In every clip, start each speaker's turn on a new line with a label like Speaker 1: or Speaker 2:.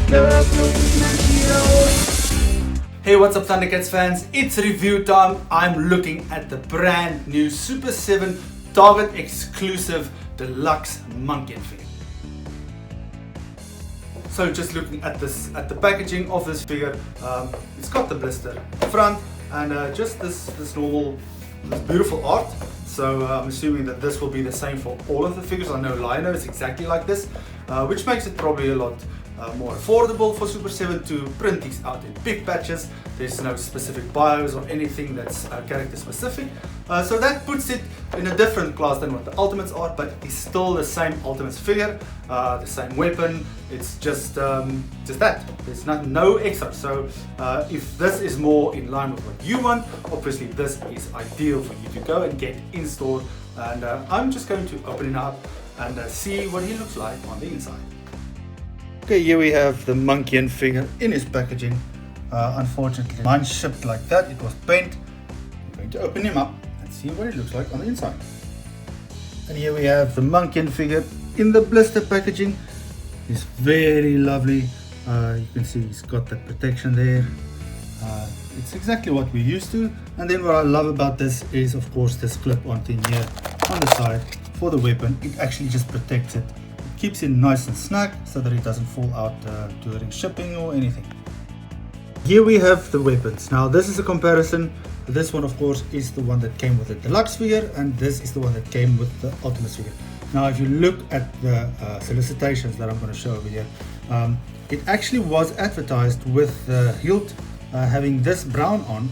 Speaker 1: Hey, what's up ThunderCats fans? It's review time. I'm looking at the brand new Super 7 Target Exclusive Deluxe Monkian figure. So just looking at this, at the packaging of this figure, it's got the blister front and just this beautiful art. So I'm assuming that this will be the same for all of the figures. I know Lionel is exactly like this, which makes it probably a lot more affordable for Super 7 to print these out in big batches. There's no specific bios or anything that's character specific, so that puts it in a different class than what the Ultimates are, but it's still the same Ultimates figure, the same weapon. It's just that there's no extra. So if this is more in line with what you want, obviously this is ideal for you to go and get in store. And I'm just going to open it up and see what he looks like on the inside. Okay, here we have the Monkian figure in his packaging. Unfortunately, mine shipped like that. It was bent. I'm going to open him up and see what it looks like on the inside. And here we have the Monkian figure in the blister packaging. It's very lovely. You can see he's got that protection there. It's exactly what we're used to. And then what I love about this is, of course, this clip-on thing here on the side for the weapon. It actually just protects it. Keeps it nice and snug so that it doesn't fall out during shipping or anything. Here we have the weapons. Now this is a comparison. This one, of course, is the one that came with the deluxe figure, and this is the one that came with the Ultimate figure. Now if you look at the solicitations that I'm going to show over here, it actually was advertised with the hilt having this brown on,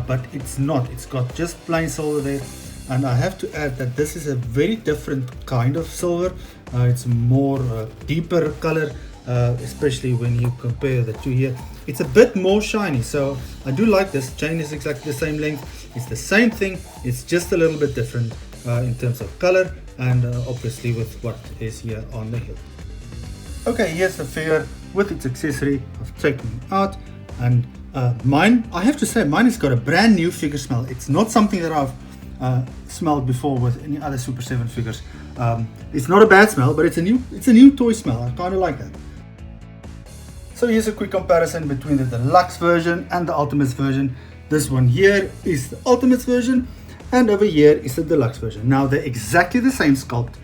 Speaker 1: but it's not. It's got just plain silver there. And I have to add that this is a very different kind of silver. It's more deeper color, especially when you compare the two here. It's a bit more shiny, so I do like this. Chain is exactly the same length. It's the same thing. It's just a little bit different in terms of color and obviously with what is here on the hilt. Okay, here's the figure with its accessory. I've taken it out, and mine, I have to say, mine has got a brand new figure smell. It's not something that I've smelled before with any other Super 7 figures. It's not a bad smell, but it's a new toy smell. I kind of like that. So here's a quick comparison between the deluxe version and the Ultimates version. This one here is the Ultimates version, and over here is the deluxe version. Now they're exactly the same sculpt.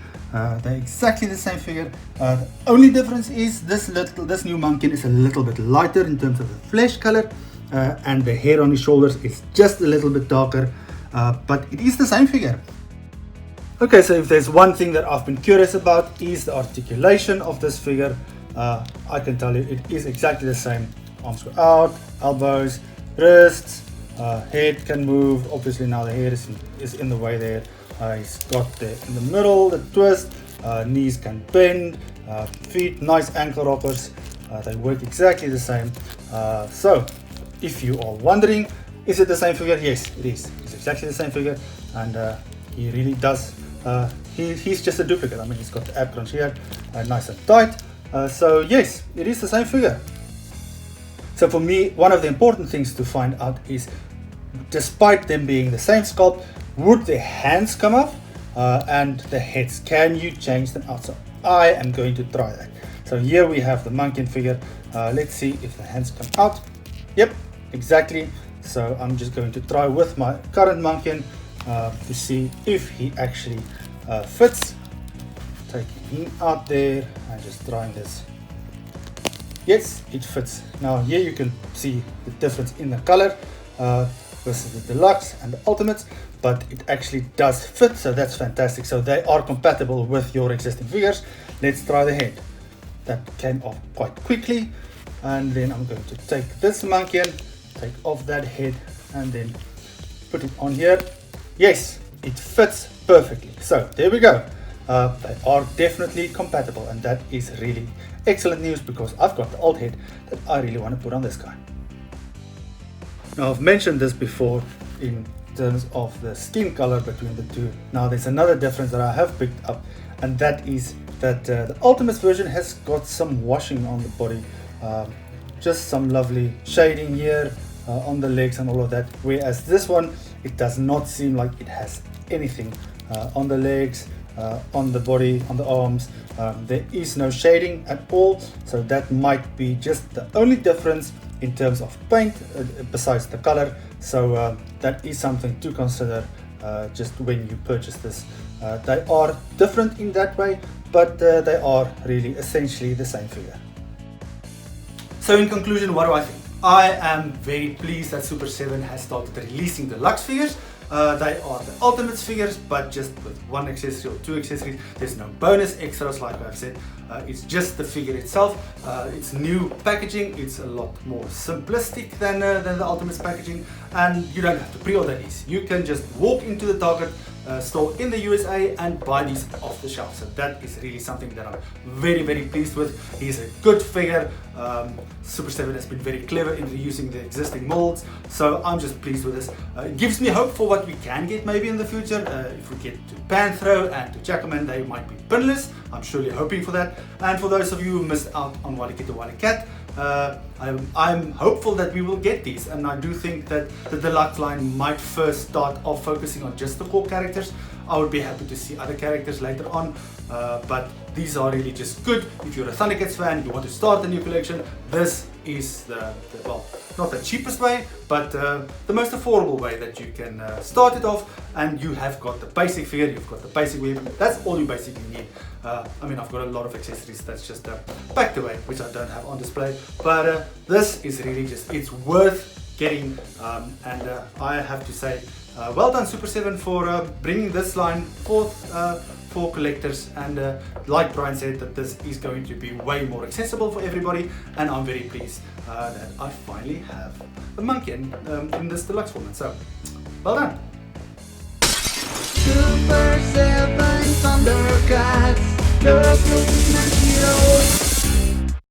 Speaker 1: They're exactly the same figure. The only difference is this new Monkian is a little bit lighter in terms of the flesh color, and the hair on his shoulders is just a little bit darker. But it is the same figure. Okay, so if there's one thing that I've been curious about is the articulation of this figure. I can tell you it is exactly the same. Arms go out, elbows, wrists, head can move. Obviously now the hair is in the way there. He's got in the middle the twist, knees can bend, feet, nice ankle rockers. They work exactly the same. So if you are wondering, is it the same figure? Yes, it is. It's exactly the same figure, and he really does. He's just a duplicate. I mean, he's got the ab crunch here, nice and tight. So yes, it is the same figure. So for me, one of the important things to find out is, despite them being the same sculpt, would the hands come off and the heads? Can you change them out? So I am going to try that. So here we have the Monkian figure. Let's see if the hands come out. Yep, exactly. So I'm just going to try with my current Monkian to see if he actually fits. Taking him out there and just trying this. Yes, it fits. Now here you can see the difference in the color versus the deluxe and the Ultimates, but it actually does fit, so that's fantastic. So they are compatible with your existing figures. Let's try the head. That came off quite quickly, and then I'm going to take this Monkian, take off that head, and then put it on here. Yes, it fits perfectly. So there we go. They are definitely compatible, and that is really excellent news because I've got the old head that I really want to put on this guy. Now I've mentioned this before in terms of the skin color between the two. Now there's another difference that I have picked up, and that is that the Ultimates version has got some washing on the body, just some lovely shading here on the legs and all of that, whereas this one, it does not seem like it has anything on the legs. on the body, on the arms. There is no shading at all, so that might be just the only difference in terms of paint besides the color. So that is something to consider just when you purchase this. They are different in that way, but they are really essentially the same figure. So in conclusion, what do I think? I am very pleased that Super7 has started releasing deluxe figures. They are the Ultimates figures, but just with one accessory or two accessories. There's no bonus extras, like I've said. It's just the figure itself. It's new packaging. It's a lot more simplistic than the Ultimates packaging, and you don't have to pre-order these. You can just walk into the Target store in the USA and buy these off the shelf. So that is really something that I'm very, very pleased with. He's a good figure. Super7 has been very clever in reusing the existing molds, so I'm just pleased with this. It gives me hope for what we can get maybe in the future. If we get to Panthro and to Jackaman, they might be pinless. I'm surely hoping for that. And for those of you who missed out on Wally Kid the Wally Cat, I'm hopeful that we will get these, and I do think that the deluxe line might first start off focusing on just the core characters. I would be happy to see other characters later on, but these are really just good. If you're a ThunderCats fan, you want to start a new collection, this is the well, not the cheapest way, but the most affordable way that you can start it off, and you have got the basic figure, you've got the basic weapon. That's all you basically need. I mean, I've got a lot of accessories that's just packed away, which I don't have on display, but this is really just, it's worth getting, and I have to say, well done Super7 for bringing this line forth for collectors, and like Brian said, that this is going to be way more accessible for everybody, and I'm very pleased that I finally have a Monkian in this deluxe format, so well done.
Speaker 2: Super 7 ThunderCats, the ultimate heroes.